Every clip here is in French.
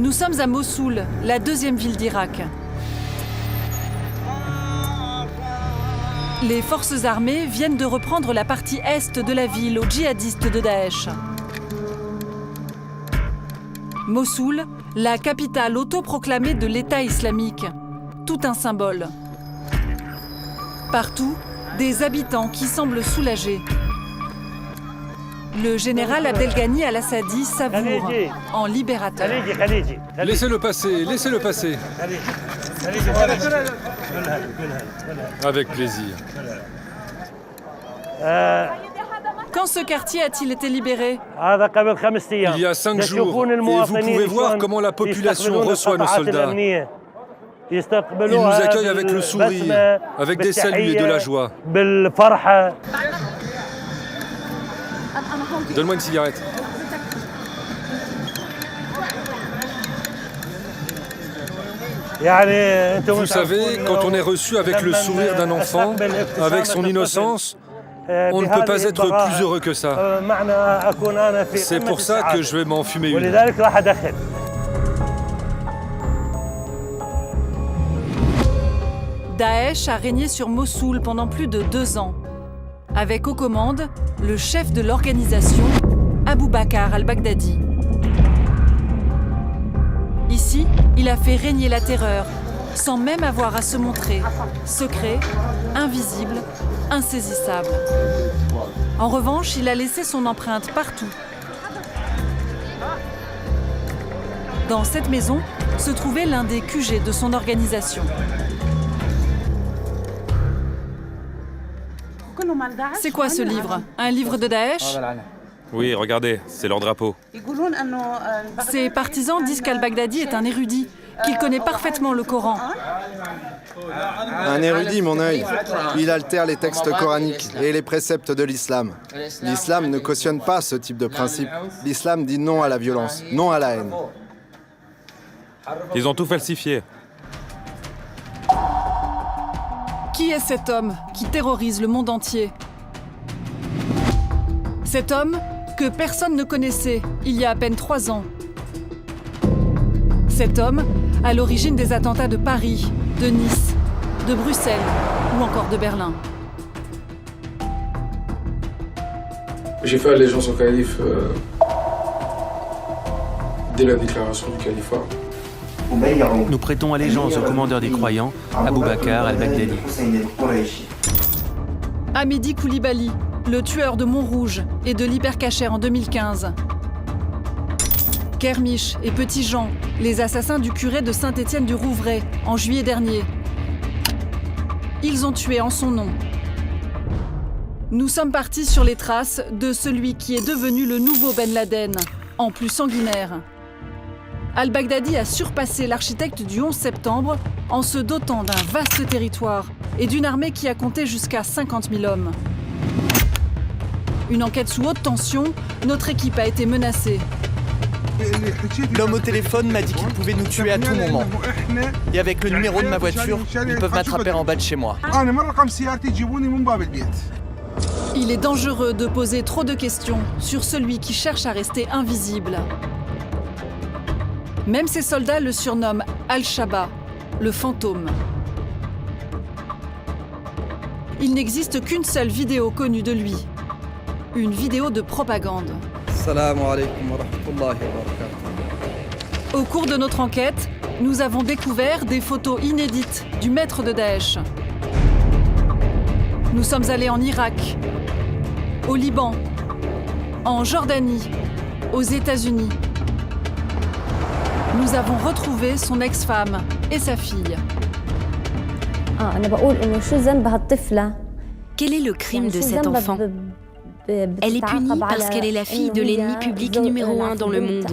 Nous sommes à Mossoul, la deuxième ville d'Irak. Les forces armées viennent de reprendre la partie est de la ville aux djihadistes de Daesh. Mossoul, la capitale autoproclamée de l'État islamique. Tout un symbole. Partout, des habitants qui semblent soulagés. Le général Abdelghani al-Assadi savoure en libérateur. Laissez-le passer, laissez-le passer. Avec plaisir. Quand ce quartier a-t-il été libéré? Il y a 5 jours, et vous pouvez voir comment la population reçoit nos soldats. Ils nous accueillent avec le sourire, avec des saluts et de la joie. Donne-moi une cigarette. Vous savez, quand on est reçu avec le sourire d'un enfant, avec son innocence, on ne peut pas être plus heureux que ça. C'est pour ça que je vais m'en fumer une. Daesh a régné sur Mossoul pendant plus de 2 ans, avec aux commandes le chef de l'organisation, Abou Bakr al-Baghdadi. Ici, il a fait régner la terreur, sans même avoir à se montrer, secret, invisible, insaisissable. En revanche, il a laissé son empreinte partout. Dans cette maison se trouvait l'un des QG de son organisation. C'est quoi ce livre? Un livre de Daesh? Oui, regardez, c'est leur drapeau. Ses partisans disent qu'al-Baghdadi est un érudit, qu'il connaît parfaitement le Coran. Un érudit, mon œil. Il altère les textes coraniques et les préceptes de l'islam. L'islam ne cautionne pas ce type de principe. L'islam dit non à la violence, non à la haine. Ils ont tout falsifié. Qui est cet homme qui terrorise le monde entier? Cet homme que personne ne connaissait il y a à peine 3 ans. Cet homme à l'origine des attentats de Paris, de Nice, de Bruxelles ou encore de Berlin. J'ai fait allégeance au calife dès la déclaration du califat. Nous prêtons allégeance au commandeur des croyants, Abou Bakr al-Baghdadi. Hamidi Koulibaly, le tueur de Montrouge et de l'Hypercacher en 2015. Kermiche et Petit Jean, les assassins du curé de Saint-Étienne-du-Rouvray en juillet dernier. Ils ont tué en son nom. Nous sommes partis sur les traces de celui qui est devenu le nouveau Ben Laden, en plus sanguinaire. Al-Baghdadi a surpassé l'architecte du 11 septembre en se dotant d'un vaste territoire et d'une armée qui a compté jusqu'à 50 000 hommes. Une enquête sous haute tension, notre équipe a été menacée. L'homme au téléphone m'a dit qu'il pouvait nous tuer à tout moment. Et avec le numéro de ma voiture, ils peuvent m'attraper en bas de chez moi. Il est dangereux de poser trop de questions sur celui qui cherche à rester invisible. Même ses soldats le surnomment Al-Shaba, le fantôme. Il n'existe qu'une seule vidéo connue de lui. Une vidéo de propagande. Au cours de notre enquête, nous avons découvert des photos inédites du maître de Daesh. Nous sommes allés en Irak, au Liban, en Jordanie, aux États-Unis. Nous avons retrouvé son ex-femme et sa fille. Quel est le crime de cet enfant? Elle est punie parce qu'elle est la fille de l'ennemi public numéro 1 dans le monde.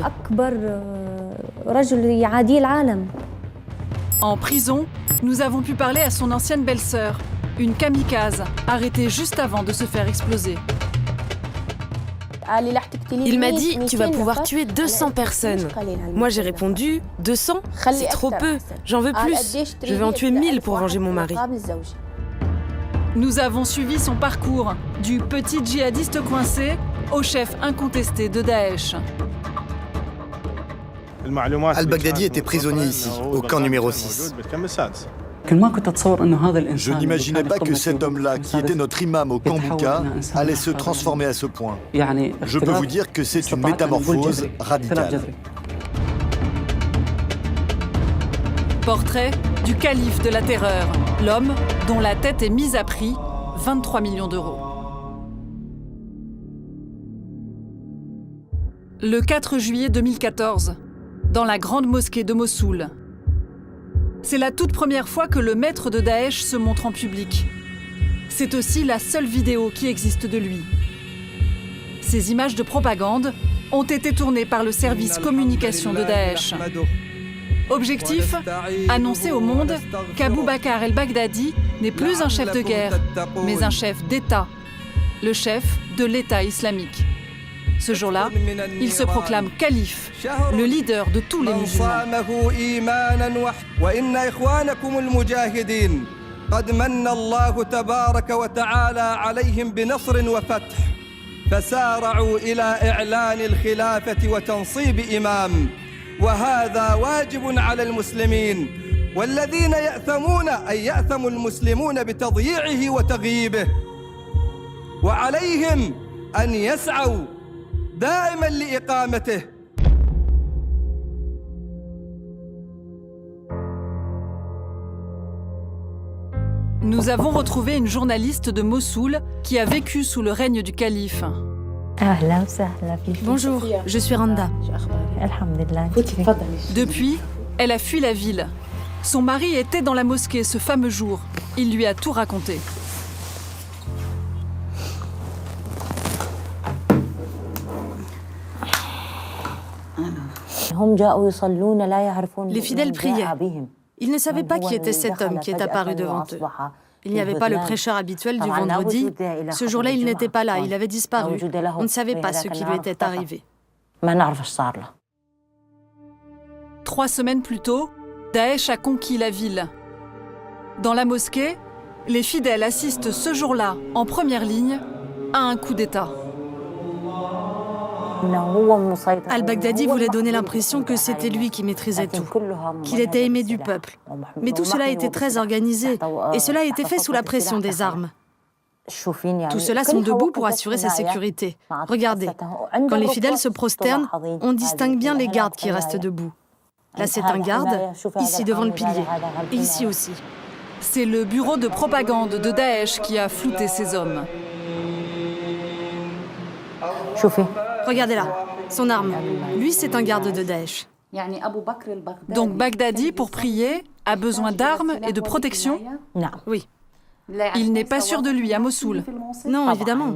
En prison, nous avons pu parler à son ancienne belle-sœur, une kamikaze, arrêtée juste avant de se faire exploser. Il m'a dit « Tu vas pouvoir tuer 200 personnes ». Moi j'ai répondu « 200 ? C'est trop peu, j'en veux plus. Je vais en tuer 1000 pour venger mon mari ». Nous avons suivi son parcours, du petit djihadiste coincé au chef incontesté de Daesh. Al-Baghdadi était prisonnier ici, au camp numéro 6. Je n'imaginais pas que cet homme-là, qui était notre imam au camp Bouka, allait se transformer à ce point. Je peux vous dire que c'est une métamorphose radicale. Portrait du calife de la terreur, l'homme dont la tête est mise à prix, 23 millions d'euros. Le 4 juillet 2014, dans la grande mosquée de Mossoul. C'est la toute première fois que le maître de Daesh se montre en public. C'est aussi la seule vidéo qui existe de lui. Ces images de propagande ont été tournées par le service communication de Daesh. Objectif, annoncer au monde qu'Abou Bakr el-Baghdadi n'est plus un chef de guerre, mais un chef d'État, le chef de l'État islamique. Ce jour-là, il se proclame calife, le leader de tous les musulmans. وهذا واجب على المسلمين والذين يأثمون أن يأثم المسلمون بتضييعه وتغييبه وعليهم أن يسعوا دائما لإقامته. Nous avons retrouvé une journaliste de Mossoul qui a vécu sous le règne du calife. Bonjour, je suis Randa. Depuis, elle a fui la ville. Son mari était dans la mosquée ce fameux jour. Il lui a tout raconté. Les fidèles priaient. Ils ne savaient pas qui était cet homme qui est apparu devant eux. Il n'y avait pas le prêcheur habituel du vendredi. Ce jour-là, il n'était pas là, il avait disparu. On ne savait pas ce qui lui était arrivé. 3 semaines plus tôt, Daesh a conquis la ville. Dans la mosquée, les fidèles assistent ce jour-là, en première ligne, à un coup d'État. Al-Baghdadi voulait donner l'impression que c'était lui qui maîtrisait tout, qu'il était aimé du peuple. Mais tout cela était très organisé, et cela a été fait sous la pression des armes. Tous ceux-là sont debout pour assurer sa sécurité. Regardez, quand les fidèles se prosternent, on distingue bien les gardes qui restent debout. Là, c'est un garde, ici devant le pilier, et ici aussi. C'est le bureau de propagande de Daesh qui a flouté ces hommes. Regardez là, son arme. Lui, c'est un garde de Daesh. Donc Baghdadi, pour prier, a besoin d'armes et de protection? Oui. Il n'est pas sûr de lui à Mossoul. Non, évidemment.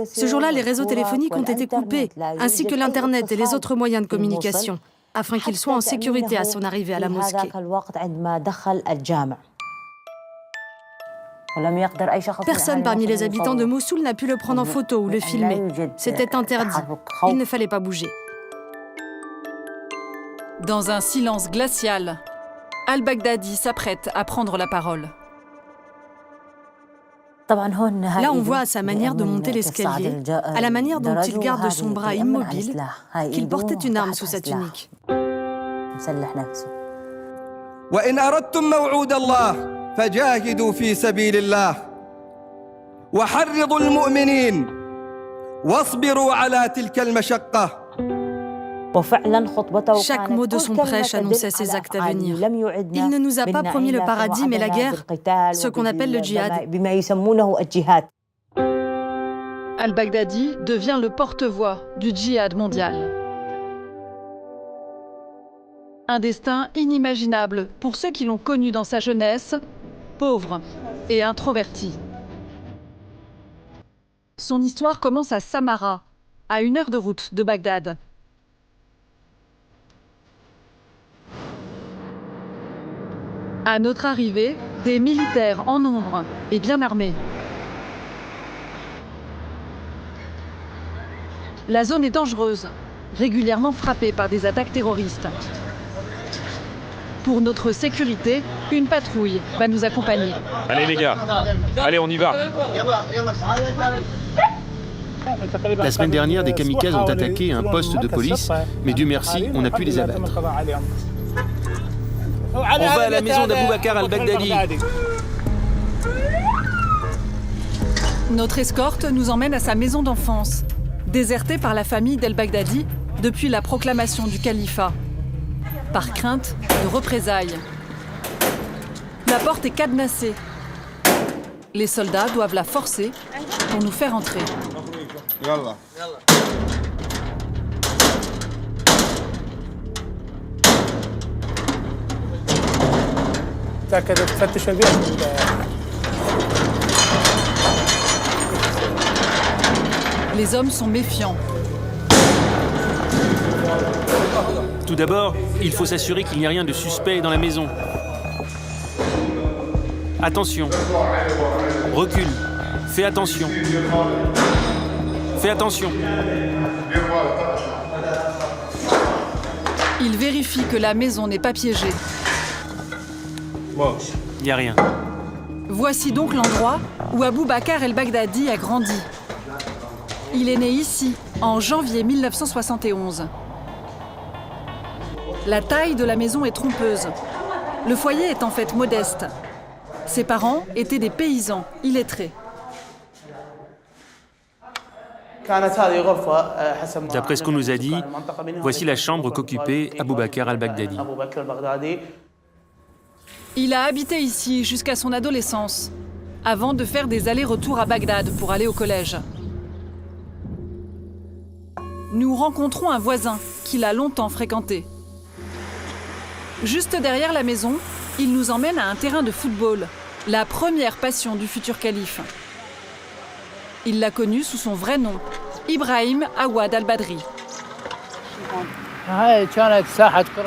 Ce jour-là, les réseaux téléphoniques ont été coupés, ainsi que l'Internet et les autres moyens de communication, afin qu'il soit en sécurité à son arrivée à la mosquée. Personne parmi les habitants de Mossoul n'a pu le prendre en photo ou le filmer. C'était interdit. Il ne fallait pas bouger. Dans un silence glacial, Al-Baghdadi s'apprête à prendre la parole. Là, on voit à sa manière de monter l'escalier, à la manière dont il garde son bras immobile, qu'il portait une arme sous sa tunique. وإن أردتم موعود الله فجاهدوا في سبيل الله وحرضوا المؤمنين واصبروا على تلك المشقة. Chaque mot de son prêche annonçait ses actes à venir. Il ne nous a pas promis le paradis, mais la guerre, ce qu'on appelle le djihad. Al-Baghdadi devient le porte-voix du djihad mondial. Un destin inimaginable pour ceux qui l'ont connu dans sa jeunesse, pauvre et introverti. Son histoire commence à Samarra, à 1 heure de route de Bagdad. À notre arrivée, des militaires en nombre et bien armés. La zone est dangereuse, régulièrement frappée par des attaques terroristes. Pour notre sécurité, une patrouille va nous accompagner. Allez les gars, allez on y va. La semaine dernière, des kamikazes ont attaqué un poste de police, mais Dieu merci, on a pu les abattre. On va à la maison d'Abou Bakr al-Baghdadi. Notre escorte nous emmène à sa maison d'enfance, désertée par la famille d'El-Baghdadi depuis la proclamation du califat, par crainte de représailles. La porte est cadenassée. Les soldats doivent la forcer pour nous faire entrer. Les hommes sont méfiants. Tout d'abord, il faut s'assurer qu'il n'y a rien de suspect dans la maison. Attention. Recule. Fais attention. Fais attention. Ils vérifient que la maison n'est pas piégée. Il n'y a rien. Voici donc l'endroit où Abou Bakr el-Baghdadi a grandi. Il est né ici, en janvier 1971. La taille de la maison est trompeuse. Le foyer est en fait modeste. Ses parents étaient des paysans illettrés. D'après ce qu'on nous a dit, voici la chambre qu'occupait Abou Bakr al-Baghdadi. Il a habité ici jusqu'à son adolescence, avant de faire des allers-retours à Bagdad pour aller au collège. Nous rencontrons un voisin qu'il a longtemps fréquenté. Juste derrière la maison, il nous emmène à un terrain de football, la première passion du futur calife. Il l'a connu sous son vrai nom, Ibrahim Awad al-Badri.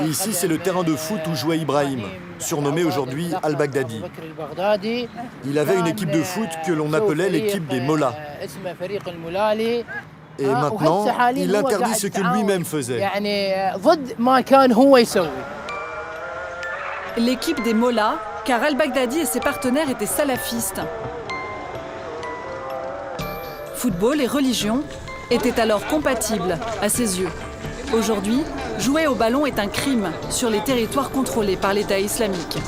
Ici, c'est le terrain de foot où jouait Ibrahim, surnommé aujourd'hui al-Baghdadi. Il avait une équipe de foot que l'on appelait l'équipe des Mollahs. Et maintenant, il interdit ce que lui-même faisait. L'équipe des Mollahs, car al-Baghdadi et ses partenaires étaient salafistes. Football et religion étaient alors compatibles à ses yeux. Aujourd'hui, jouer au ballon est un crime sur les territoires contrôlés par l'État islamique.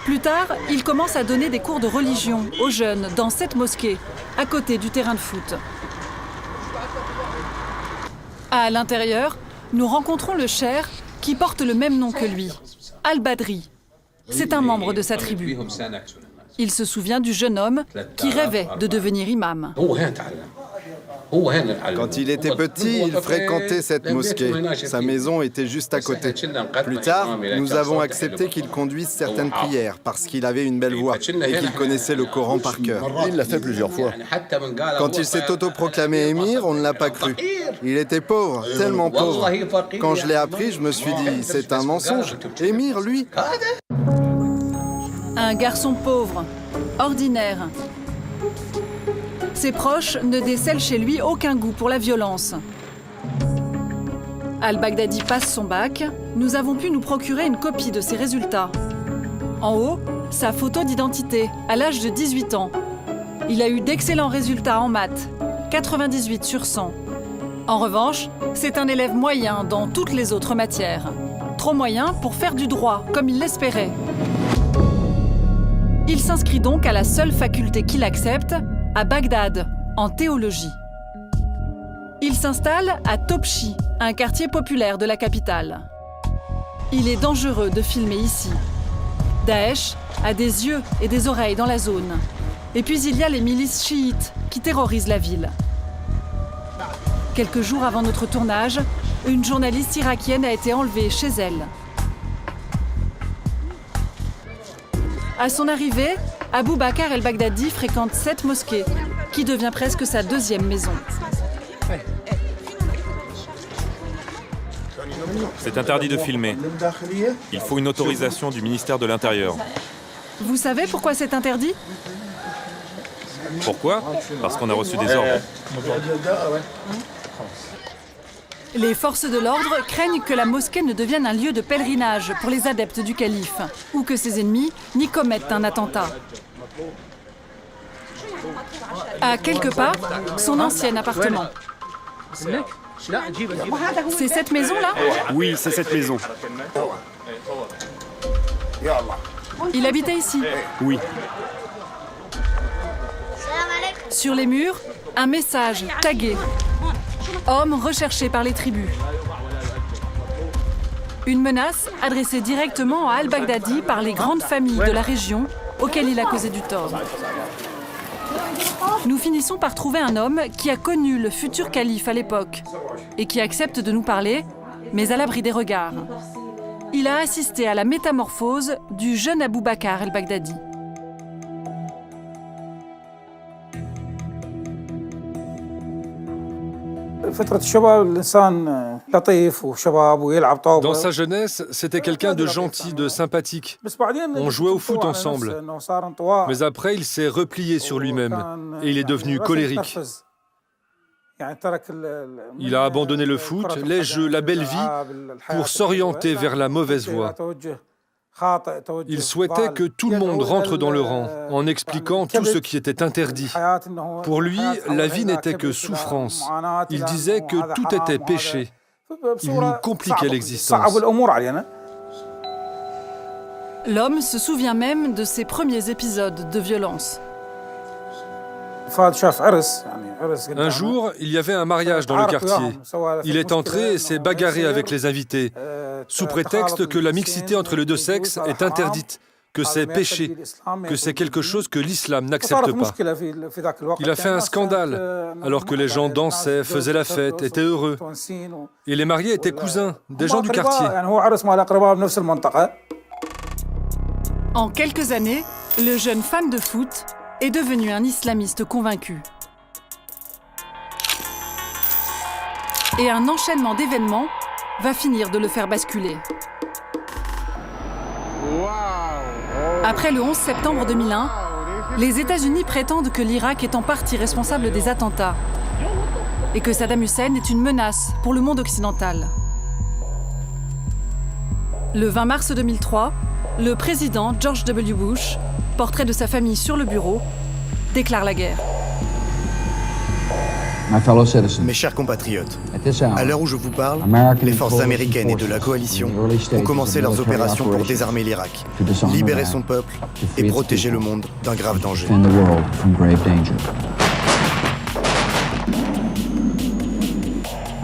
Plus tard, il commence à donner des cours de religion aux jeunes dans cette mosquée, à côté du terrain de foot. À l'intérieur, nous rencontrons le cheikh qui porte le même nom que lui, Al-Badri. C'est un membre de sa tribu. Il se souvient du jeune homme qui rêvait de devenir imam. Quand il était petit, il fréquentait cette mosquée. Sa maison était juste à côté. Plus tard, nous avons accepté qu'il conduise certaines prières parce qu'il avait une belle voix et qu'il connaissait le Coran par cœur. Il l'a fait plusieurs fois. Quand il s'est autoproclamé émir, on ne l'a pas cru. Il était pauvre, tellement pauvre. Quand je l'ai appris, je me suis dit, c'est un mensonge. Émir, lui. Un garçon pauvre, ordinaire. Ses proches ne décèlent chez lui aucun goût pour la violence. Al-Baghdadi passe son bac. Nous avons pu nous procurer une copie de ses résultats. En haut, sa photo d'identité, à l'âge de 18 ans. Il a eu d'excellents résultats en maths, 98 sur 100. En revanche, c'est un élève moyen dans toutes les autres matières. Trop moyen pour faire du droit, comme il l'espérait. Il s'inscrit donc à la seule faculté qu'il accepte, à Bagdad, en théologie. Il s'installe à Topchi, un quartier populaire de la capitale. Il est dangereux de filmer ici. Daesh a des yeux et des oreilles dans la zone. Et puis il y a les milices chiites qui terrorisent la ville. Quelques jours avant notre tournage, une journaliste irakienne a été enlevée chez elle. À son arrivée, Abou Bakr el-Baghdadi fréquente cette mosquée, qui devient presque sa deuxième maison. C'est interdit de filmer. Il faut une autorisation du ministère de l'Intérieur. Vous savez pourquoi c'est interdit ? Pourquoi ? Parce qu'on a reçu des ordres. Les forces de l'ordre craignent que la mosquée ne devienne un lieu de pèlerinage pour les adeptes du calife, ou que ses ennemis n'y commettent un attentat. À quelques pas, son ancien appartement. C'est cette maison-là? Oui, c'est cette maison. Il habitait ici? Oui. Sur les murs, un message tagué. Homme recherché par les tribus. Une menace adressée directement à al-Baghdadi par les grandes familles de la région auxquelles il a causé du tort. Nous finissons par trouver un homme qui a connu le futur calife à l'époque et qui accepte de nous parler, mais à l'abri des regards. Il a assisté à la métamorphose du jeune Abou Bakr el-Baghdadi. Dans sa jeunesse, c'était quelqu'un de gentil, de sympathique. On jouait au foot ensemble. Mais après, il s'est replié sur lui-même et il est devenu colérique. Il a abandonné le foot, les jeux, la belle vie pour s'orienter vers la mauvaise voie. Il souhaitait que tout le monde rentre dans le rang en expliquant tout ce qui était interdit. Pour lui, la vie n'était que souffrance. Il disait que tout était péché. Il nous compliquait l'existence. L'homme se souvient même de ses premiers épisodes de violence. Un jour, il y avait un mariage dans le quartier. Il est entré et s'est bagarré avec les invités, sous prétexte que la mixité entre les deux sexes est interdite, que c'est péché, que c'est quelque chose que l'islam n'accepte pas. Il a fait un scandale, alors que les gens dansaient, faisaient la fête, étaient heureux. Et les mariés étaient cousins, des gens du quartier. En quelques années, le jeune fan de foot est devenu un islamiste convaincu. Et un enchaînement d'événements va finir de le faire basculer. Après le 11 septembre 2001, les États-Unis prétendent que l'Irak est en partie responsable des attentats et que Saddam Hussein est une menace pour le monde occidental. Le 20 mars 2003, le président George W. Bush, portrait de sa famille sur le bureau, déclare la guerre. Mes chers compatriotes, à l'heure où je vous parle, les forces américaines et de la coalition ont commencé leurs opérations pour désarmer l'Irak, libérer son peuple et protéger le monde d'un grave danger.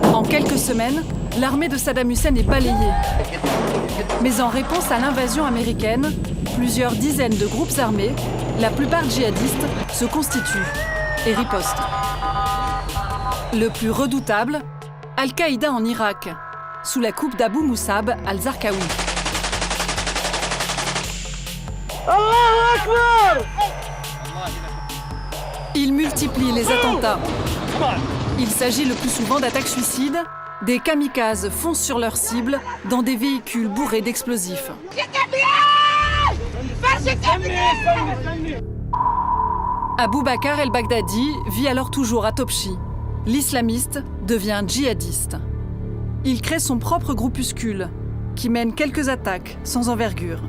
En quelques semaines, l'armée de Saddam Hussein est balayée. Mais en réponse à l'invasion américaine, plusieurs dizaines de groupes armés, la plupart djihadistes, se constituent et ripostent. Le plus redoutable, Al-Qaïda en Irak, sous la coupe d'Abu Musab al-Zarqawi. Il multiplie les attentats. Il s'agit le plus souvent d'attaques suicides. Des kamikazes foncent sur leurs cibles dans des véhicules bourrés d'explosifs. Abou Bakr el-Baghdadi vit alors toujours à Topchi. L'islamiste devient djihadiste. Il crée son propre groupuscule qui mène quelques attaques sans envergure.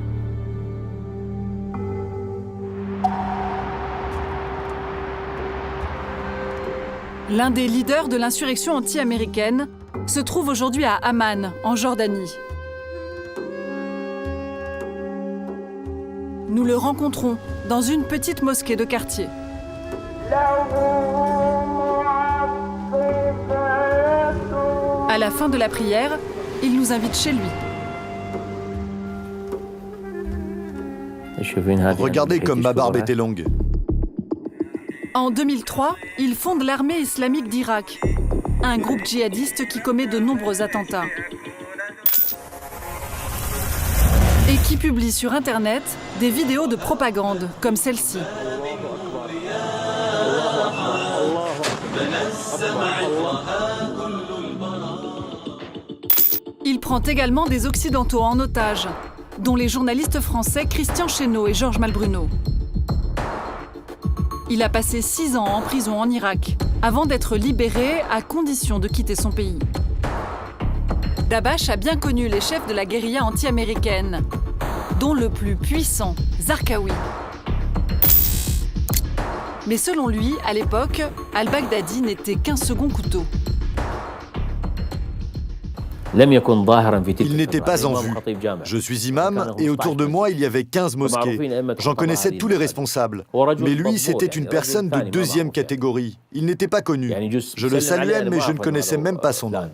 L'un des leaders de l'insurrection anti-américaine se trouve aujourd'hui à Amman, en Jordanie. Nous le rencontrons dans une petite mosquée de quartier. À la fin de la prière, il nous invite chez lui. Regardez comme ma barbe était longue. En 2003, il fonde l'armée islamique d'Irak, un groupe djihadiste qui commet de nombreux attentats. Et qui publie sur Internet des vidéos de propagande comme celle-ci. Il prend également des Occidentaux en otage, dont les journalistes français Christian Chesneau et Georges Malbruno. Il a passé 6 ans en prison en Irak, avant d'être libéré à condition de quitter son pays. Dabash a bien connu les chefs de la guérilla anti-américaine, dont le plus puissant, Zarqawi. Mais selon lui, à l'époque, al-Baghdadi n'était qu'un second couteau. Il n'était pas en vue. Je suis imam et autour de moi, il y avait 15 mosquées. J'en connaissais tous les responsables. Mais lui, c'était une personne de deuxième catégorie. Il n'était pas connu. Je le saluais, mais je ne connaissais même pas son nom.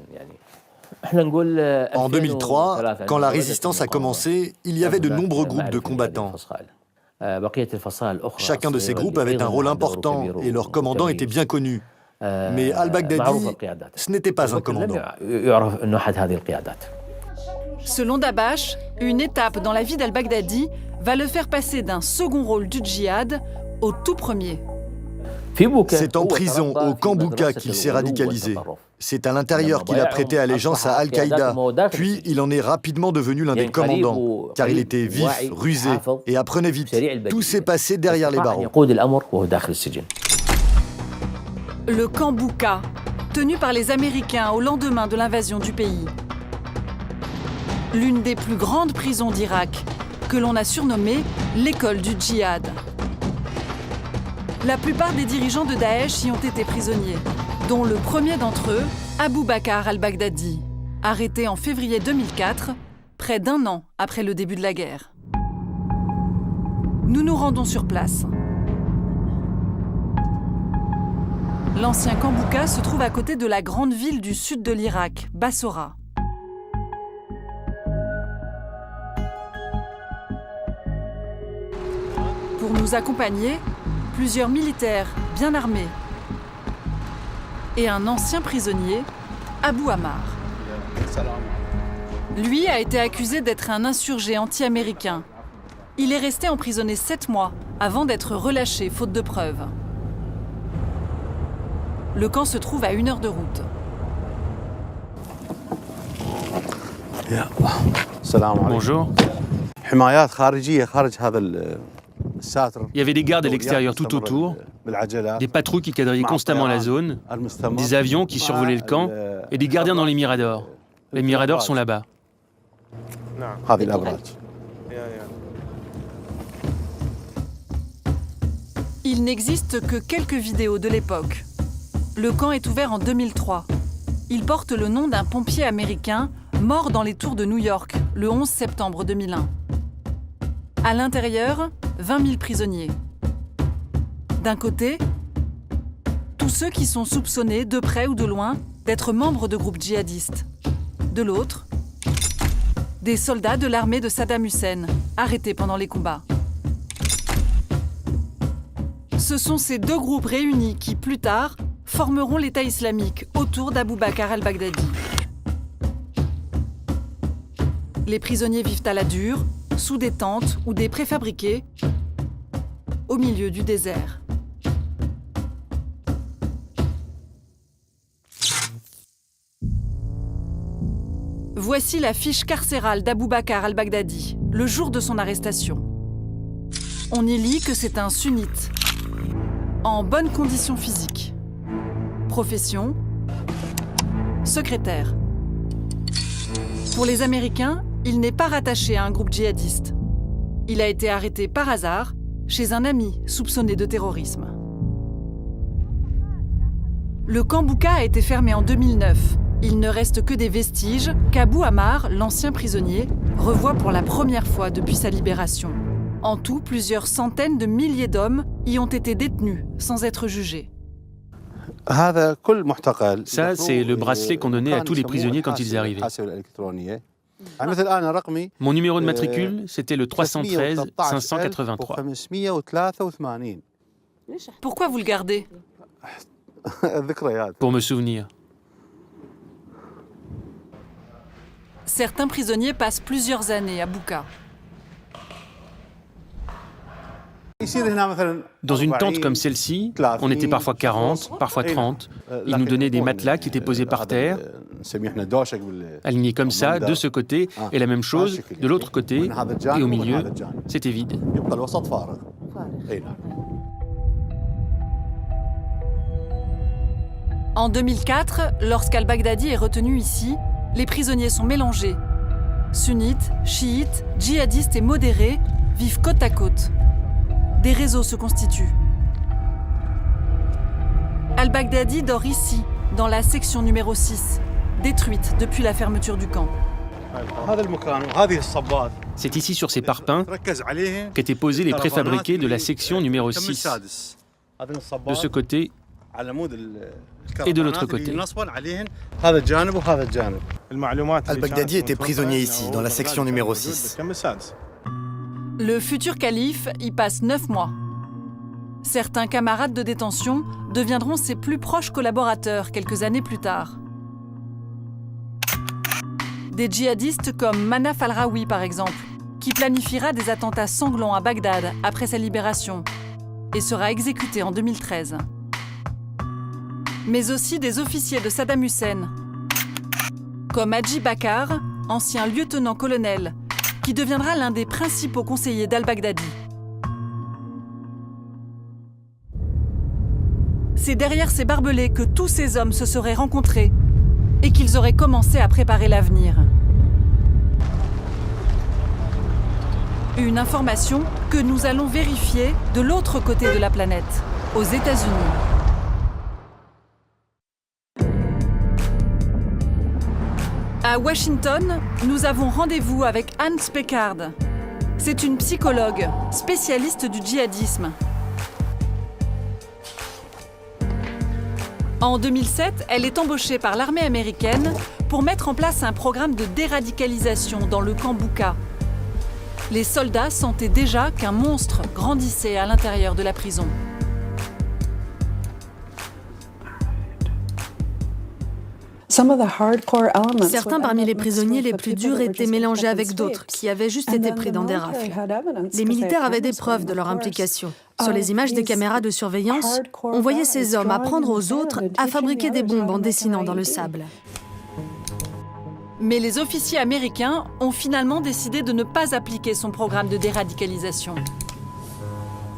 En 2003, quand la résistance a commencé, il y avait de nombreux groupes de combattants. Chacun de ces groupes avait un rôle important et leur commandant était bien connu. Mais al-Baghdadi, ce n'était pas un commandant. Selon Dabash, une étape dans la vie d'al-Baghdadi va le faire passer d'un second rôle du djihad au tout premier. C'est en prison, au camp Bouka, qu'il s'est radicalisé. C'est à l'intérieur qu'il a prêté allégeance à Al-Qaïda. Puis il en est rapidement devenu l'un des commandants, car il était vif, rusé et apprenait vite. Tout s'est passé derrière les barreaux. Le camp Bouka, tenu par les Américains au lendemain de l'invasion du pays. L'une des plus grandes prisons d'Irak, que l'on a surnommée l'école du djihad. La plupart des dirigeants de Daesh y ont été prisonniers, dont le premier d'entre eux, Abu Bakr al-Baghdadi, arrêté en février 2004, près d'un an après le début de la guerre. Nous nous rendons sur place. L'ancien camp Bouka se trouve à côté de la grande ville du sud de l'Irak, Bassora. Pour nous accompagner, plusieurs militaires bien armés et un ancien prisonnier, Abu Ammar. Lui a été accusé d'être un insurgé anti-américain. Il est resté emprisonné 7 mois avant d'être relâché faute de preuves. Le camp se trouve à 1 heure de route. Bonjour. Il y avait des gardes à l'extérieur tout autour, des patrouilles qui quadrillaient constamment la zone, des avions qui survolaient le camp et des gardiens dans les miradors. Les miradors sont là-bas. Il n'existe que quelques vidéos de l'époque. Le camp est ouvert en 2003. Il porte le nom d'un pompier américain mort dans les tours de New York le 11 septembre 2001. À l'intérieur, 20 000 prisonniers. D'un côté, tous ceux qui sont soupçonnés, de près ou de loin, d'être membres de groupes djihadistes. De l'autre, des soldats de l'armée de Saddam Hussein, arrêtés pendant les combats. Ce sont ces deux groupes réunis qui, plus tard, formeront l'État islamique autour d'Abu Bakr al-Baghdadi. Les prisonniers vivent à la dure, sous des tentes ou des préfabriqués, au milieu du désert. Voici la fiche carcérale d'Abu Bakr al-Baghdadi, le jour de son arrestation. On y lit que c'est un sunnite, en bonne condition physique. Profession, secrétaire. Pour les Américains, il n'est pas rattaché à un groupe djihadiste. Il a été arrêté par hasard chez un ami soupçonné de terrorisme. Le camp Bouka a été fermé en 2009. Il ne reste que des vestiges qu'Abu Ammar, l'ancien prisonnier, revoit pour la première fois depuis sa libération. En tout, plusieurs centaines de milliers d'hommes y ont été détenus sans être jugés. Ça, c'est le bracelet qu'on donnait à tous les prisonniers quand ils arrivaient. Mon numéro de matricule, c'était le 313 583. Pourquoi vous le gardez? Pour me souvenir. Certains prisonniers passent plusieurs années à Bouka. Dans une tente comme celle-ci, on était parfois 40, parfois 30. Ils nous donnaient des matelas qui étaient posés par terre, alignés comme ça, de ce côté, et la même chose de l'autre côté, et au milieu, c'était vide. En 2004, lorsqu'al-Baghdadi est retenu ici, les prisonniers sont mélangés. Sunnites, chiites, djihadistes et modérés vivent côte à côte. Des réseaux se constituent. Al-Baghdadi dort ici, dans la section numéro 6, détruite depuis la fermeture du camp. C'est ici, sur ces parpaings, qu'étaient posés les préfabriqués de la section numéro 6. De ce côté et de l'autre côté. Al-Baghdadi était prisonnier ici, dans la section numéro 6. Le futur calife y passe 9 mois. Certains camarades de détention deviendront ses plus proches collaborateurs quelques années plus tard. Des djihadistes comme Manaf al-Rawi, par exemple, qui planifiera des attentats sanglants à Bagdad après sa libération et sera exécuté en 2013. Mais aussi des officiers de Saddam Hussein, comme Haji Bakar, ancien lieutenant-colonel, qui deviendra l'un des principaux conseillers d'al-Baghdadi. C'est derrière ces barbelés que tous ces hommes se seraient rencontrés et qu'ils auraient commencé à préparer l'avenir. Une information que nous allons vérifier de l'autre côté de la planète, aux États-Unis. À Washington, nous avons rendez-vous avec Anne Speckard. C'est une psychologue, spécialiste du djihadisme. En 2007, elle est embauchée par l'armée américaine pour mettre en place un programme de déradicalisation dans le camp Bouka. Les soldats sentaient déjà qu'un monstre grandissait à l'intérieur de la prison. Certains parmi les prisonniers les plus durs étaient mélangés avec d'autres, qui avaient juste été pris dans des rafles. Les militaires avaient des preuves de leur implication. Sur les images des caméras de surveillance, on voyait ces hommes apprendre aux autres à fabriquer des bombes en dessinant dans le sable. Mais les officiers américains ont finalement décidé de ne pas appliquer son programme de déradicalisation.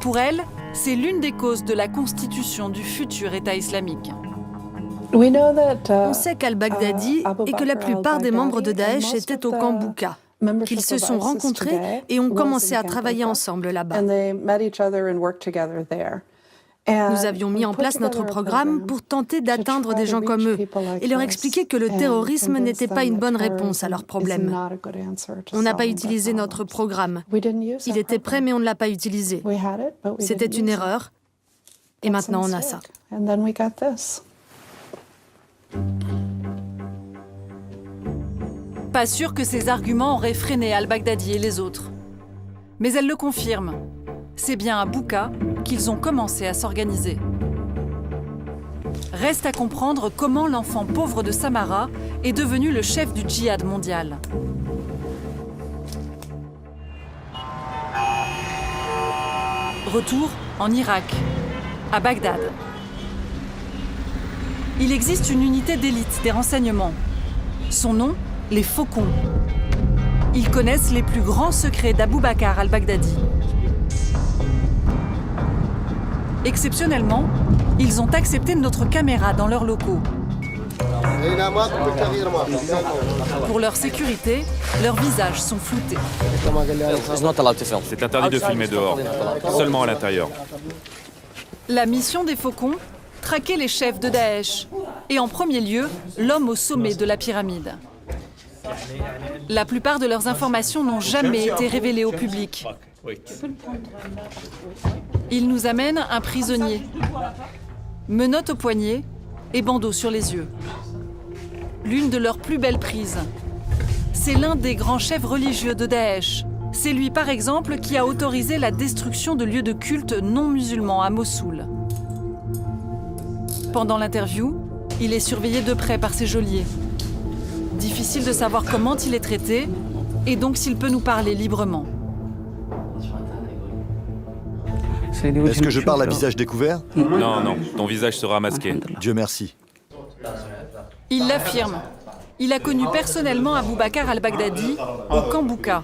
Pour elle, c'est l'une des causes de la constitution du futur État islamique. On sait qu'al-Baghdadi et que la plupart des membres de Daesh étaient au camp Bouka, qu'ils se sont rencontrés et ont commencé à travailler ensemble là-bas. Nous avions mis en place notre programme pour tenter d'atteindre des gens comme eux et leur expliquer que le terrorisme n'était pas une bonne réponse à leurs problèmes. On n'a pas utilisé notre programme. Il était prêt, mais on ne l'a pas utilisé. C'était une erreur. Et maintenant, on a ça. Pas sûr que ces arguments auraient freiné al-Baghdadi et les autres. Mais elle le confirme. C'est bien à Bouka qu'ils ont commencé à s'organiser. Reste à comprendre comment l'enfant pauvre de Samara est devenu le chef du djihad mondial. Retour en Irak, à Bagdad. Il existe une unité d'élite des renseignements. Son nom, les Faucons. Ils connaissent les plus grands secrets d'Abou Bakar al-Baghdadi. Exceptionnellement, ils ont accepté notre caméra dans leurs locaux. Pour leur sécurité, leurs visages sont floutés. C'est interdit de filmer dehors, seulement à l'intérieur. La mission des Faucons, traquer les chefs de Daesh, et en premier lieu, l'homme au sommet de la pyramide. La plupart de leurs informations n'ont jamais été révélées au public. Ils nous amènent un prisonnier, menottes au poignet et bandeau sur les yeux. L'une de leurs plus belles prises. C'est l'un des grands chefs religieux de Daesh. C'est lui, par exemple, qui a autorisé la destruction de lieux de culte non musulmans à Mossoul. Pendant l'interview, il est surveillé de près par ses geôliers. Difficile de savoir comment il est traité et donc s'il peut nous parler librement. Est-ce que je parle à visage découvert? Non, non, ton visage sera masqué. Dieu merci. Il l'affirme. Il a connu personnellement Abou Bakar al-Baghdadi au camp Bouka.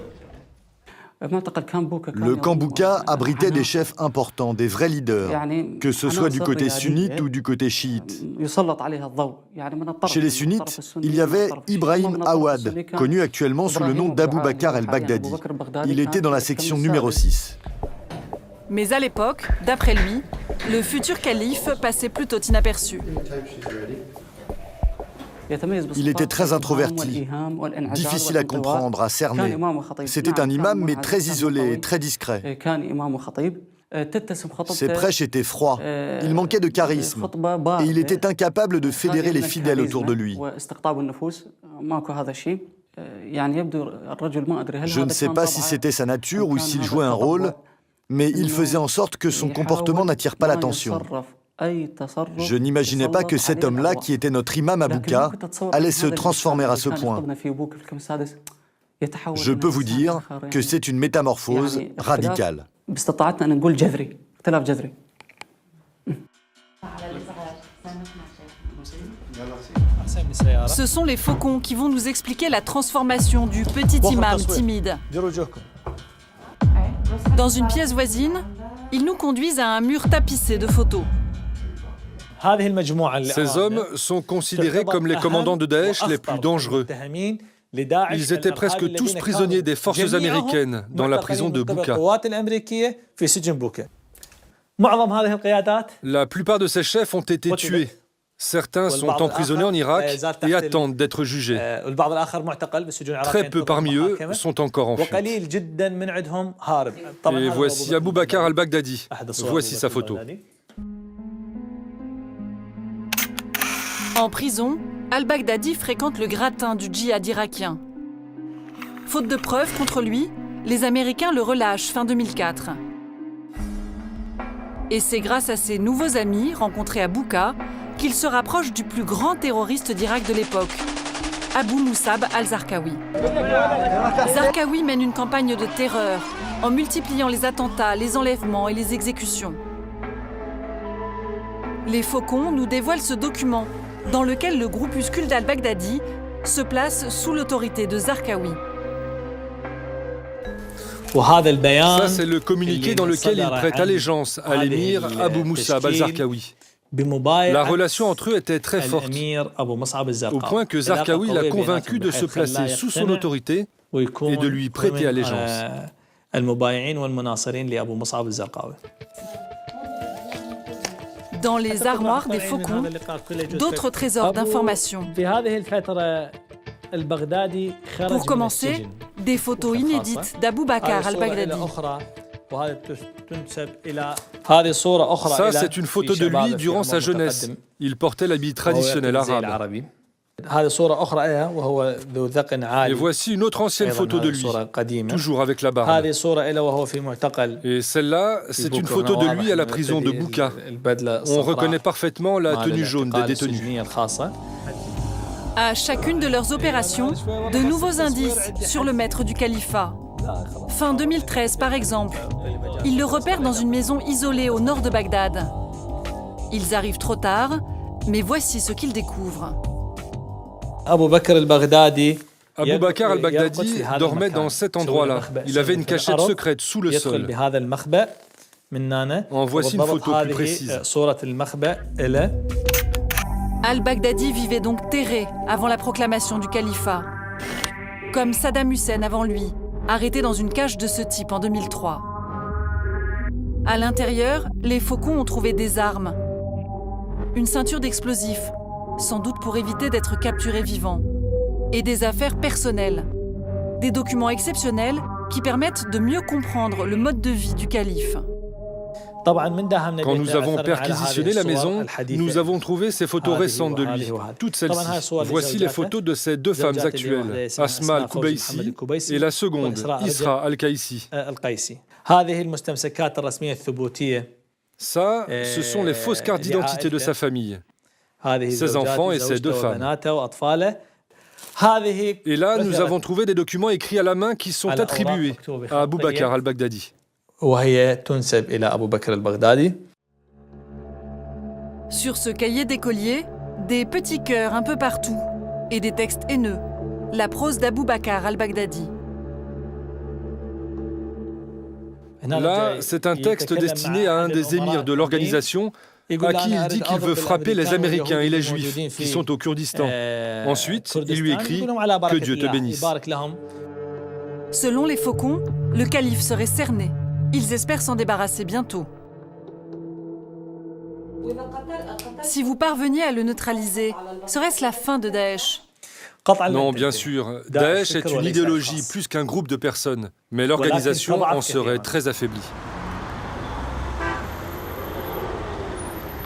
Le camp Bouka abritait des chefs importants, des vrais leaders, que ce soit du côté sunnite ou du côté chiite. Chez les sunnites, il y avait Ibrahim Awad, connu actuellement sous le nom d'Abou Bakar al-Baghdadi. Il était dans la section numéro 6. Mais à l'époque, d'après lui, le futur calife passait plutôt inaperçu. Il était très introverti, difficile à comprendre, à cerner. C'était un imam, mais très isolé et très discret. Ses prêches étaient froids, il manquait de charisme, et il était incapable de fédérer les fidèles autour de lui. Je ne sais pas si c'était sa nature ou s'il jouait un rôle, mais il faisait en sorte que son comportement n'attire pas l'attention. Je n'imaginais pas que cet homme-là, qui était notre imam à Bouka, allait se transformer à ce point. Je peux vous dire que c'est une métamorphose radicale. Ce sont les faucons qui vont nous expliquer la transformation du petit imam timide. Dans une pièce voisine, ils nous conduisent à un mur tapissé de photos. Ces hommes sont considérés comme les commandants de Daesh les plus dangereux. Ils étaient presque tous prisonniers des forces américaines dans la prison de Bouka. La plupart de ces chefs ont été tués. Certains sont emprisonnés en Irak et attendent d'être jugés. Très peu parmi eux sont encore en fuite. Et voici Abou Bakr al-Baghdadi. Voici sa photo. En prison, al-Baghdadi fréquente le gratin du djihad irakien. Faute de preuves contre lui, les Américains le relâchent fin 2004. Et c'est grâce à ses nouveaux amis rencontrés à Bouka qu'il se rapproche du plus grand terroriste d'Irak de l'époque, Abou Moussab al-Zarqawi. Zarqawi mène une campagne de terreur en multipliant les attentats, les enlèvements et les exécutions. Les Faucons nous dévoilent ce document dans lequel le groupuscule d'al-Baghdadi se place sous l'autorité de Zarqawi. Ça, c'est le communiqué dans lequel il prête allégeance à l'émir Abou Moussab al-Zarqawi. La relation entre eux était très forte, au point que Zarqawi l'a convaincu de se placer sous son autorité et de lui prêter allégeance. Dans les armoires des Faucons, d'autres trésors d'informations. Pour commencer, des photos inédites d'Abou Bakr al-Baghdadi. Ça, c'est une photo de lui durant sa jeunesse. Il portait l'habit traditionnel arabe. Et voici une autre ancienne photo de lui, toujours avec la barbe. Et celle-là, c'est une photo de lui à la prison de Bouka. On reconnaît parfaitement la tenue jaune des détenus. À chacune de leurs opérations, de nouveaux indices sur le maître du califat. Fin 2013, par exemple, ils le repèrent dans une maison isolée au nord de Bagdad. Ils arrivent trop tard, mais voici ce qu'ils découvrent. Abou Bakr al-Baghdadi dormait dans cet endroit-là. Il avait une cachette secrète sous le sol. En voici une photo plus précise. Al-Baghdadi vivait donc terré avant la proclamation du califat. Comme Saddam Hussein avant lui, arrêté dans une cage de ce type en 2003. À l'intérieur, les Faucons ont trouvé des armes, une ceinture d'explosifs, sans doute pour éviter d'être capturés vivants, et des affaires personnelles, des documents exceptionnels qui permettent de mieux comprendre le mode de vie du calife. Quand nous avons perquisitionné la maison, nous avons trouvé ces photos récentes de lui, toutes celles-ci. Voici les photos de ces deux femmes actuelles, Asma al-Kubaisi et la seconde, Isra al-Kaisi. Ça, ce sont les fausses cartes d'identité de sa famille, ses enfants et ses deux femmes. Et là, nous avons trouvé des documents écrits à la main qui sont attribués à Abou Bakr al-Baghdadi. Sur ce cahier d'écolier, des petits cœurs un peu partout et des textes haineux. La prose d'Abou Bakr al-Baghdadi. Là, c'est un texte destiné à un des émirs de l'organisation à qui il dit qu'il veut frapper les Américains et les Juifs qui sont au Kurdistan. Ensuite, il lui écrit « Que Dieu te bénisse ». Selon les Faucons, le calife serait cerné. Ils espèrent s'en débarrasser bientôt. Si vous parveniez à le neutraliser, serait-ce la fin de Daesh ? Non, bien sûr. Daesh est une idéologie plus qu'un groupe de personnes, mais l'organisation en serait très affaiblie.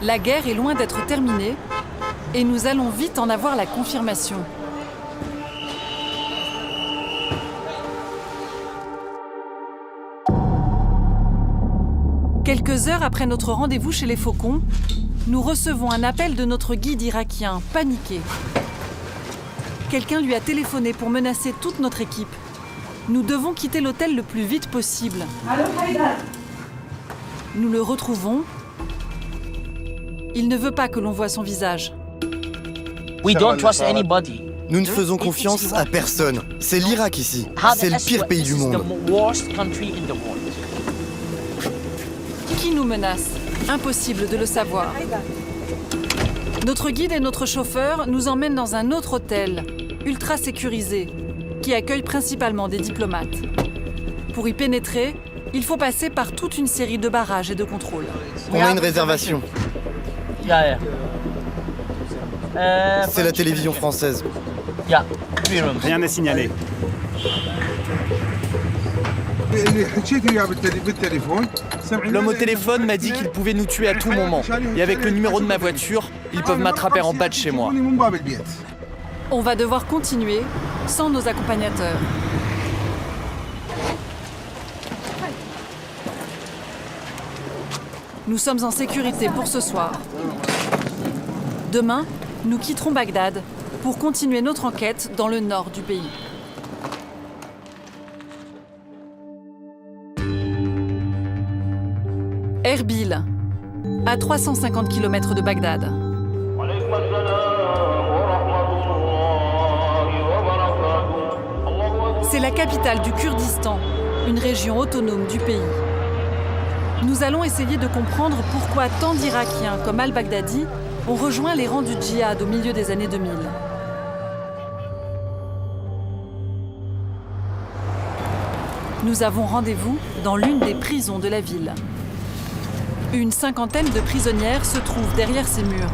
La guerre est loin d'être terminée et nous allons vite en avoir la confirmation. Quelques heures après notre rendez-vous chez les Faucons, nous recevons un appel de notre guide irakien, paniqué. Quelqu'un lui a téléphoné pour menacer toute notre équipe. Nous devons quitter l'hôtel le plus vite possible. Nous le retrouvons. Il ne veut pas que l'on voie son visage. Nous ne faisons confiance à personne. C'est l'Irak ici. C'est le pire pays du monde. Qui nous menace ? Impossible de le savoir. Notre guide et notre chauffeur nous emmènent dans un autre hôtel, ultra sécurisé, qui accueille principalement des diplomates. Pour y pénétrer, il faut passer par toute une série de barrages et de contrôles. On a une réservation. C'est la télévision française. Rien à signaler. L'homme au téléphone m'a dit qu'il pouvait nous tuer à tout moment. Et avec le numéro de ma voiture, ils peuvent m'attraper en bas de chez moi. On va devoir continuer sans nos accompagnateurs. Nous sommes en sécurité pour ce soir. Demain, nous quitterons Bagdad pour continuer notre enquête dans le nord du pays. Erbil, à 350 km de Bagdad. C'est la capitale du Kurdistan, une région autonome du pays. Nous allons essayer de comprendre pourquoi tant d'Irakiens comme al-Baghdadi ont rejoint les rangs du djihad au milieu des années 2000. Nous avons rendez-vous dans l'une des prisons de la ville. Une cinquantaine de prisonnières se trouvent derrière ces murs.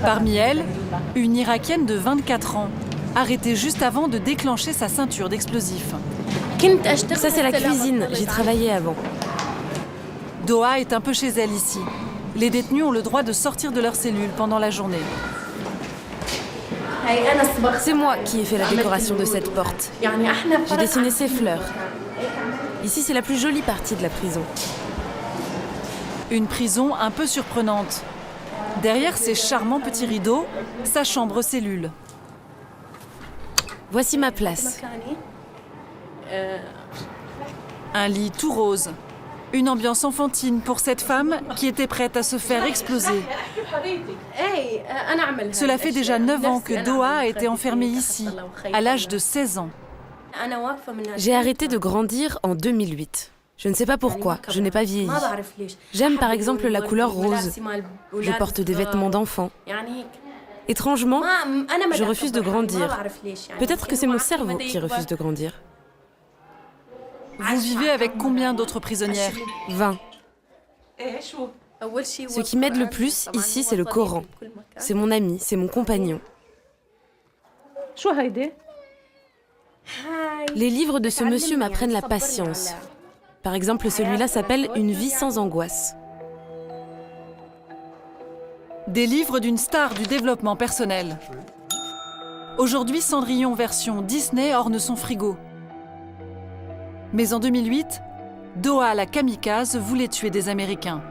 Parmi elles, une Irakienne de 24 ans, arrêtée juste avant de déclencher sa ceinture d'explosifs. Ça, c'est la cuisine. J'y travaillais avant. Doha est un peu chez elle ici. Les détenus ont le droit de sortir de leur cellule pendant la journée. C'est moi qui ai fait la décoration de cette porte. J'ai dessiné ces fleurs. Ici, c'est la plus jolie partie de la prison. Une prison un peu surprenante. Derrière ces charmants petits rideaux, sa chambre cellule. Voici ma place. Un lit tout rose. Une ambiance enfantine pour cette femme qui était prête à se faire exploser. Cela fait déjà 9 ans que Doha a été enfermée ici, à l'âge de 16 ans. J'ai arrêté de grandir en 2008. Je ne sais pas pourquoi, je n'ai pas vieilli. J'aime par exemple la couleur rose. Je porte des vêtements d'enfant. Étrangement, je refuse de grandir. Peut-être que c'est mon cerveau qui refuse de grandir. Vous vivez avec combien d'autres prisonnières ? 20. Ce qui m'aide le plus ici, c'est le Coran. C'est mon ami, c'est mon compagnon. Les livres de ce monsieur m'apprennent la patience. Par exemple, celui-là s'appelle « Une vie sans angoisse ». Des livres d'une star du développement personnel. Aujourd'hui, Cendrillon version Disney orne son frigo. Mais en 2008, Doha la kamikaze voulait tuer des Américains.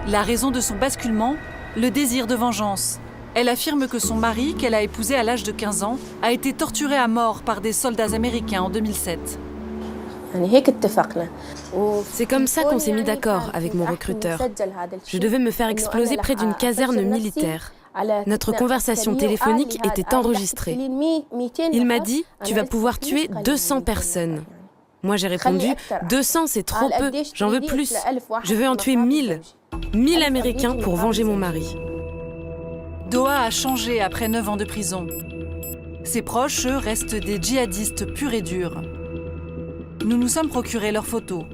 La raison de son basculement, le désir de vengeance. Elle affirme que son mari, qu'elle a épousé à l'âge de 15 ans, a été torturé à mort par des soldats américains en 2007. C'est comme ça qu'on s'est mis d'accord avec mon recruteur. Je devais me faire exploser près d'une caserne militaire. Notre conversation téléphonique était enregistrée. Il m'a dit « Tu vas pouvoir tuer 200 personnes ». Moi j'ai répondu « 200 c'est trop peu, j'en veux plus. Je veux en tuer 1000. 1000 Américains pour venger mon mari ». Doha a changé après 9 ans de prison. Ses proches, eux, restent des djihadistes purs et durs. Nous nous sommes procuré leurs photos.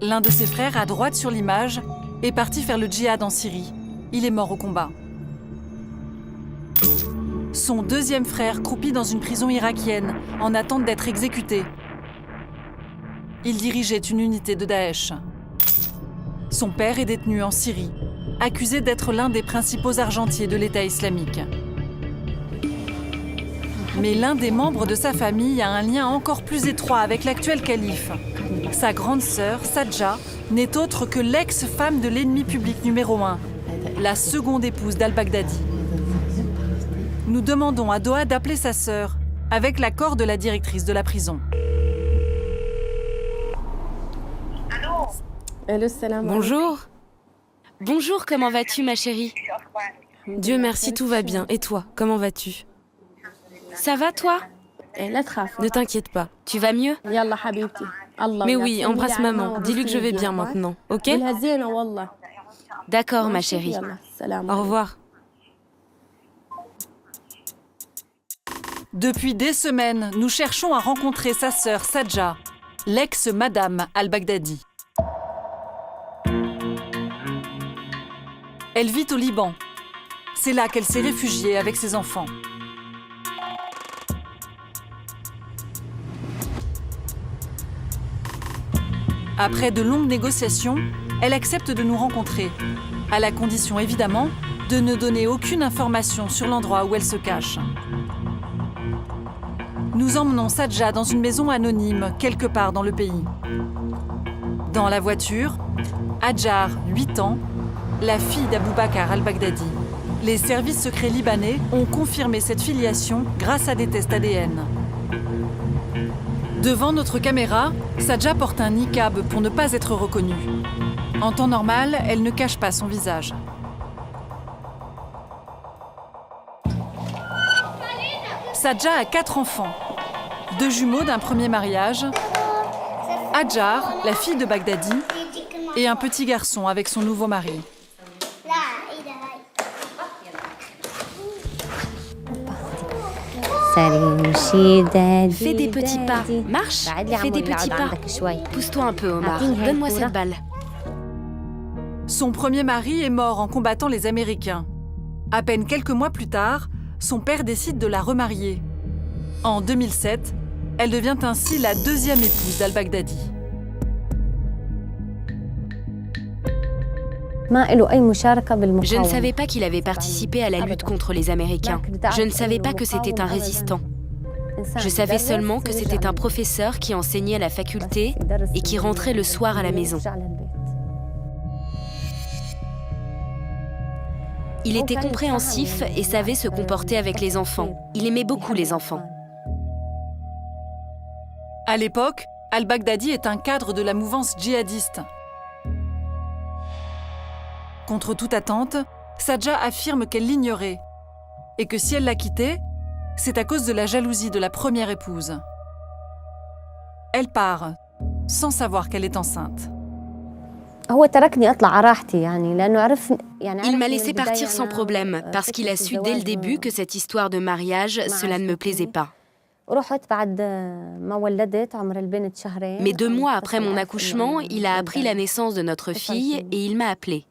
L'un de ses frères, à droite sur l'image, est parti faire le djihad en Syrie. Il est mort au combat. Son deuxième frère croupit dans une prison irakienne, en attente d'être exécuté. Il dirigeait une unité de Daesh. Son père est détenu en Syrie, accusé d'être l'un des principaux argentiers de l'État islamique. Mais l'un des membres de sa famille a un lien encore plus étroit avec l'actuel calife. Sa grande sœur, Sadja, n'est autre que l'ex-femme de l'ennemi public numéro 1, la seconde épouse d'al-Baghdadi. Nous demandons à Doha d'appeler sa sœur, avec l'accord de la directrice de la prison. Bonjour. Bonjour, comment vas-tu, ma chérie? Dieu merci, tout va bien. Et toi, comment vas-tu? Ça va, toi? Ne t'inquiète pas, tu vas mieux? Mais oui, embrasse maman, dis-lui que je vais bien maintenant, ok? D'accord, ma chérie. Au revoir. Depuis des semaines, nous cherchons à rencontrer sa sœur Sadja, l'ex-madame al-Baghdadi. Elle vit au Liban. C'est là qu'elle s'est réfugiée avec ses enfants. Après de longues négociations, elle accepte de nous rencontrer, à la condition évidemment de ne donner aucune information sur l'endroit où elle se cache. Nous emmenons Sadja dans une maison anonyme, quelque part dans le pays. Dans la voiture, Hadjar, 8 ans, la fille d'Abou Bakr al-Baghdadi. Les services secrets libanais ont confirmé cette filiation grâce à des tests ADN. Devant notre caméra, Sadja porte un niqab pour ne pas être reconnue. En temps normal, elle ne cache pas son visage. Sadja a 4 enfants, 2 jumeaux d'un premier mariage, Hadjar, la fille de Baghdadi, et un petit garçon avec son nouveau mari. Fais des petits pas. Marche, fais des petits pas. Pousse-toi un peu, Omar. Donne-moi cette balle. Son premier mari est mort en combattant les Américains. À peine quelques mois plus tard, son père décide de la remarier. En 2007, elle devient ainsi la deuxième épouse d'al-Baghdadi. Je ne savais pas qu'il avait participé à la lutte contre les Américains. Je ne savais pas que c'était un résistant. Je savais seulement que c'était un professeur qui enseignait à la faculté et qui rentrait le soir à la maison. Il était compréhensif et savait se comporter avec les enfants. Il aimait beaucoup les enfants. À l'époque, al-Baghdadi est un cadre de la mouvance djihadiste. Contre toute attente, Sadja affirme qu'elle l'ignorait et que si elle l'a quitté, c'est à cause de la jalousie de la première épouse. Elle part, sans savoir qu'elle est enceinte. Il m'a laissé partir sans problème, parce qu'il a su dès le début que cette histoire de mariage, cela ne me plaisait pas. Mais 2 mois après mon accouchement, il a appris la naissance de notre fille et il m'a appelée.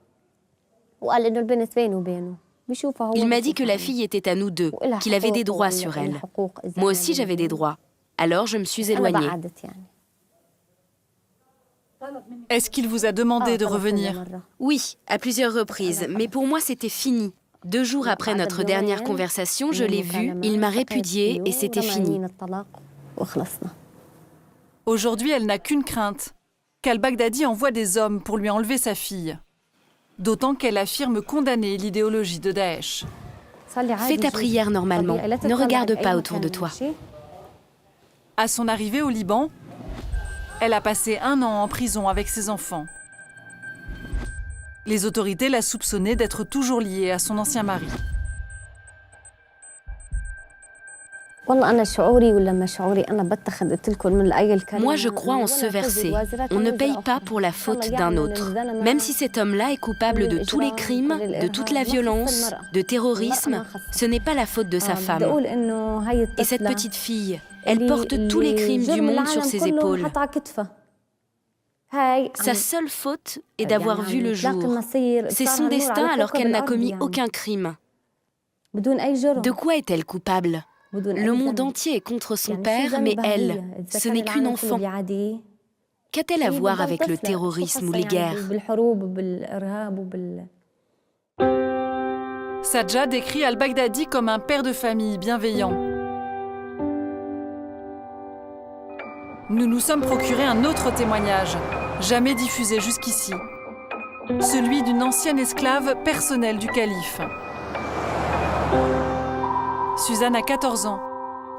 Il m'a dit que la fille était à nous deux, qu'il avait des droits sur elle. Moi aussi, j'avais des droits. Alors, je me suis éloignée. Est-ce qu'il vous a demandé de revenir? Oui, à plusieurs reprises, mais pour moi, c'était fini. 2 jours après notre dernière conversation, je l'ai vu, il m'a répudiée et c'était fini. Aujourd'hui, elle n'a qu'une crainte, qu'al-Baghdadi envoie des hommes pour lui enlever sa fille. D'autant qu'elle affirme condamner l'idéologie de Daesh. Fais ta prière normalement, ne regarde pas autour de toi. À son arrivée au Liban, elle a passé 1 an en prison avec ses enfants. Les autorités la soupçonnaient d'être toujours liée à son ancien mari. Moi, je crois en ce verset. On ne paye pas pour la faute d'un autre. Même si cet homme-là est coupable de tous les crimes, de toute la violence, de terrorisme, ce n'est pas la faute de sa femme. Et cette petite fille, elle porte tous les crimes du monde sur ses épaules. Sa seule faute est d'avoir vu le jour. C'est son destin alors qu'elle n'a commis aucun crime. De quoi est-elle coupable ? Le monde entier est contre son père, mais elle, ce n'est qu'une enfant. Qu'a-t-elle à voir avec le terrorisme ou les guerres ? Sajjad décrit al-Baghdadi comme un père de famille bienveillant. Nous nous sommes procuré un autre témoignage, jamais diffusé jusqu'ici. Celui d'une ancienne esclave personnelle du calife. Suzanne a 14 ans.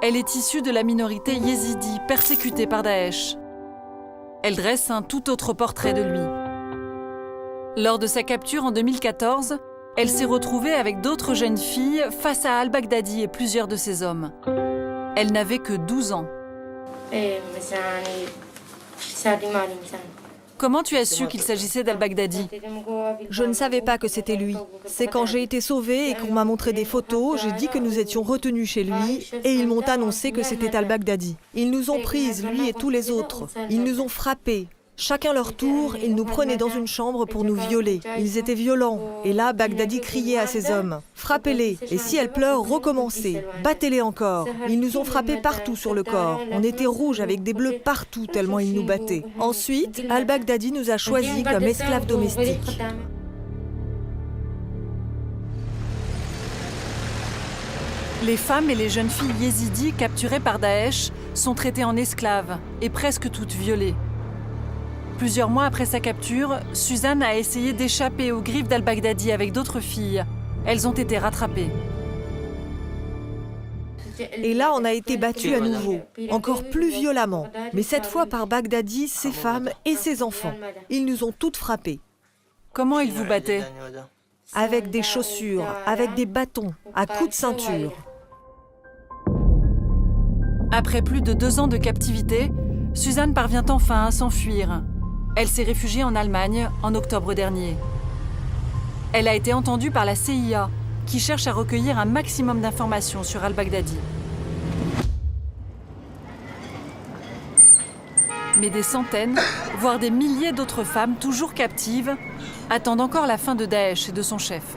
Elle est issue de la minorité yézidi, persécutée par Daesh. Elle dresse un tout autre portrait de lui. Lors de sa capture en 2014, elle s'est retrouvée avec d'autres jeunes filles face à al-Baghdadi et plusieurs de ses hommes. Elle n'avait que 12 ans. Comment tu as su qu'il s'agissait d'al-Baghdadi ? Je ne savais pas que c'était lui. C'est quand j'ai été sauvée et qu'on m'a montré des photos, j'ai dit que nous étions retenus chez lui et ils m'ont annoncé que c'était al-Baghdadi. Ils nous ont prises, lui et tous les autres. Ils nous ont frappés. Chacun leur tour, ils nous prenaient dans une chambre pour nous violer. Ils étaient violents. Et là, Baghdadi criait à ses hommes « Frappez-les ! Et si elles pleurent, recommencez. Battez-les encore !» Ils nous ont frappés partout sur le corps. On était rouges avec des bleus partout tellement ils nous battaient. Ensuite, al-Baghdadi nous a choisis comme esclaves domestiques. Les femmes et les jeunes filles yézidis capturées par Daesh sont traitées en esclaves et presque toutes violées. Plusieurs mois après sa capture, Suzanne a essayé d'échapper aux griffes d'al-Baghdadi avec d'autres filles. Elles ont été rattrapées. Et là, on a été battus à nouveau, encore plus violemment, mais cette fois par Baghdadi, ses femmes et ses enfants. Ils nous ont toutes frappées. Comment ils vous battaient ? Avec des chaussures, avec des bâtons, à coups de ceinture. Après plus de 2 ans de captivité, Suzanne parvient enfin à s'enfuir. Elle s'est réfugiée en Allemagne en octobre dernier. Elle a été entendue par la CIA, qui cherche à recueillir un maximum d'informations sur al-Baghdadi. Mais des centaines, voire des milliers d'autres femmes, toujours captives, attendent encore la fin de Daesh et de son chef.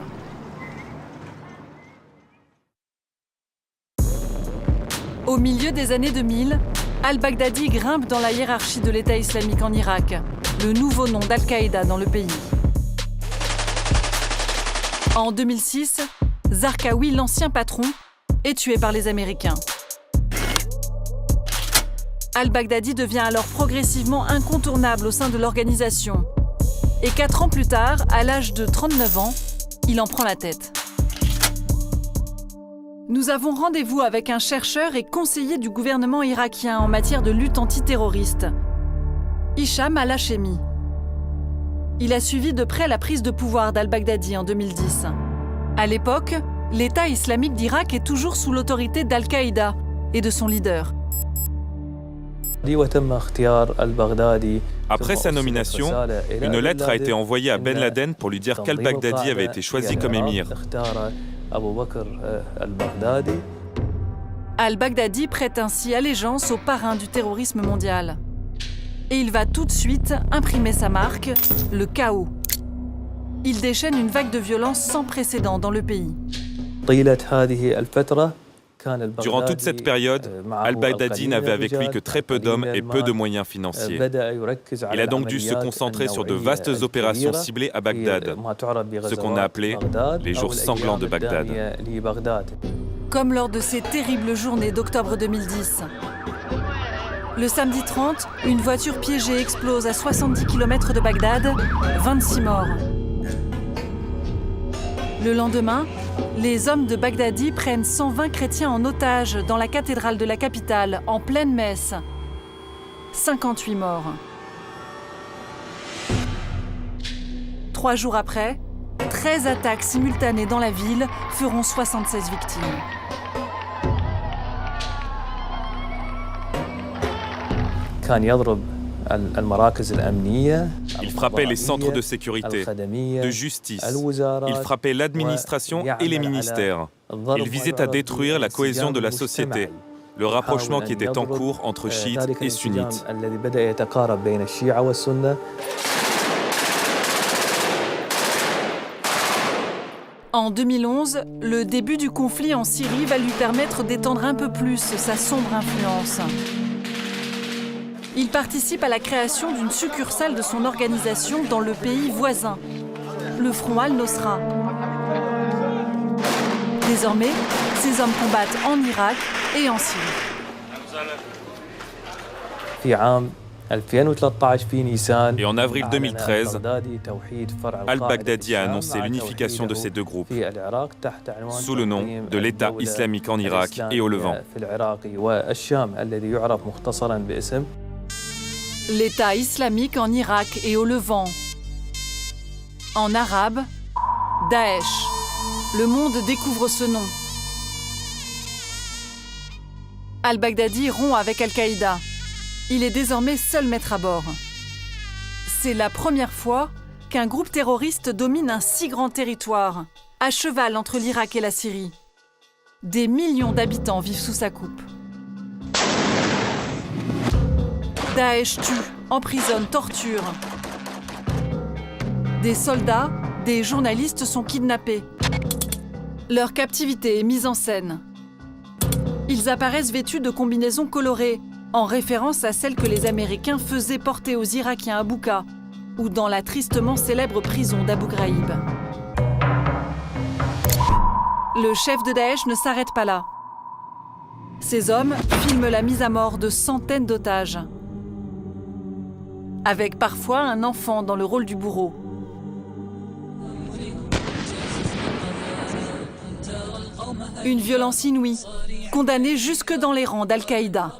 Au milieu des années 2000, al-Baghdadi grimpe dans la hiérarchie de l'État islamique en Irak, le nouveau nom d'Al-Qaïda dans le pays. En 2006, Zarqawi, l'ancien patron, est tué par les Américains. Al-Baghdadi devient alors progressivement incontournable au sein de l'organisation. Et 4 ans plus tard, à l'âge de 39 ans, il en prend la tête. Nous avons rendez-vous avec un chercheur et conseiller du gouvernement irakien en matière de lutte antiterroriste, Hicham al-Hachemi. Il a suivi de près la prise de pouvoir d'al-Baghdadi en 2010. À l'époque, l'État islamique d'Irak est toujours sous l'autorité d'Al-Qaïda et de son leader. Après sa nomination, une lettre a été envoyée à Ben Laden pour lui dire qu'al-Baghdadi avait été choisi comme émir. Al-Baghdadi prête ainsi allégeance au parrain du terrorisme mondial. Et il va tout de suite imprimer sa marque, le chaos. Il déchaîne une vague de violence sans précédent dans le pays. Durant toute cette période, al-Baghdadi n'avait avec lui que très peu d'hommes et peu de moyens financiers. Il a donc dû se concentrer sur de vastes opérations ciblées à Bagdad, ce qu'on a appelé les jours sanglants de Bagdad. Comme lors de ces terribles journées d'octobre 2010. Le samedi 30, une voiture piégée explose à 70 km de Bagdad, 26 morts. Le lendemain, les hommes de Baghdadi prennent 120 chrétiens en otage dans la cathédrale de la capitale, en pleine messe. 58 morts. 3 jours après, 13 attaques simultanées dans la ville feront 76 victimes. Il frappait les centres de sécurité, de justice. Il frappait l'administration et les ministères. Il visait à détruire la cohésion de la société, le rapprochement qui était en cours entre chiites et sunnites. En 2011, le début du conflit en Syrie va lui permettre d'étendre un peu plus sa sombre influence. Il participe à la création d'une succursale de son organisation dans le pays voisin, le Front al-Nosra. Désormais, ces hommes combattent en Irak et en Syrie. Et en avril 2013, al-Baghdadi a annoncé l'unification de ces deux groupes sous le nom de l'État islamique en Irak et au Levant. L'État islamique en Irak et au Levant. En arabe, Daesh. Le monde découvre ce nom. Al-Baghdadi rompt avec Al-Qaïda. Il est désormais seul maître à bord. C'est la première fois qu'un groupe terroriste domine un si grand territoire, à cheval entre l'Irak et la Syrie. Des millions d'habitants vivent sous sa coupe. Daesh tue, emprisonne, torture. Des soldats, des journalistes sont kidnappés. Leur captivité est mise en scène. Ils apparaissent vêtus de combinaisons colorées, en référence à celles que les Américains faisaient porter aux Irakiens à Bouka, ou dans la tristement célèbre prison d'Abu Ghraib. Le chef de Daesh ne s'arrête pas là. Ces hommes filment la mise à mort de centaines d'otages, avec parfois un enfant dans le rôle du bourreau. Une violence inouïe, condamnée jusque dans les rangs d'Al-Qaïda.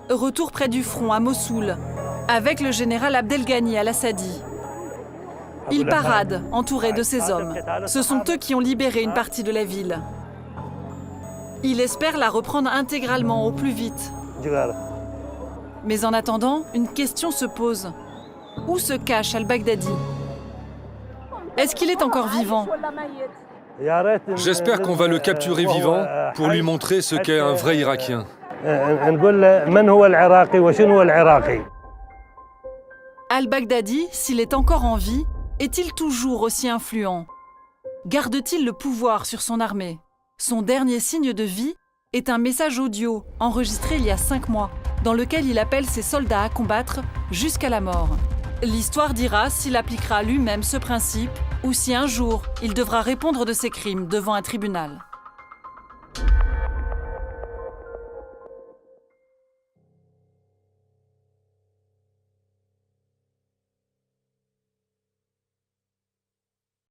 Retour près du front, à Mossoul, avec le général Abdelghani al-Assadi. Il parade, entouré de ses hommes. Ce sont eux qui ont libéré une partie de la ville. Il espère la reprendre intégralement au plus vite. Mais en attendant, une question se pose. Où se cache al-Baghdadi? Est-ce qu'il est encore vivant? J'espère qu'on va le capturer vivant pour lui montrer ce qu'est un vrai Irakien. Al-Baghdadi, s'il est encore en vie, est-il toujours aussi influent? Garde-t-il le pouvoir sur son armée? Son dernier signe de vie est un message audio enregistré il y a 5 mois, dans lequel il appelle ses soldats à combattre jusqu'à la mort. L'histoire dira s'il appliquera lui-même ce principe ou si un jour il devra répondre de ses crimes devant un tribunal.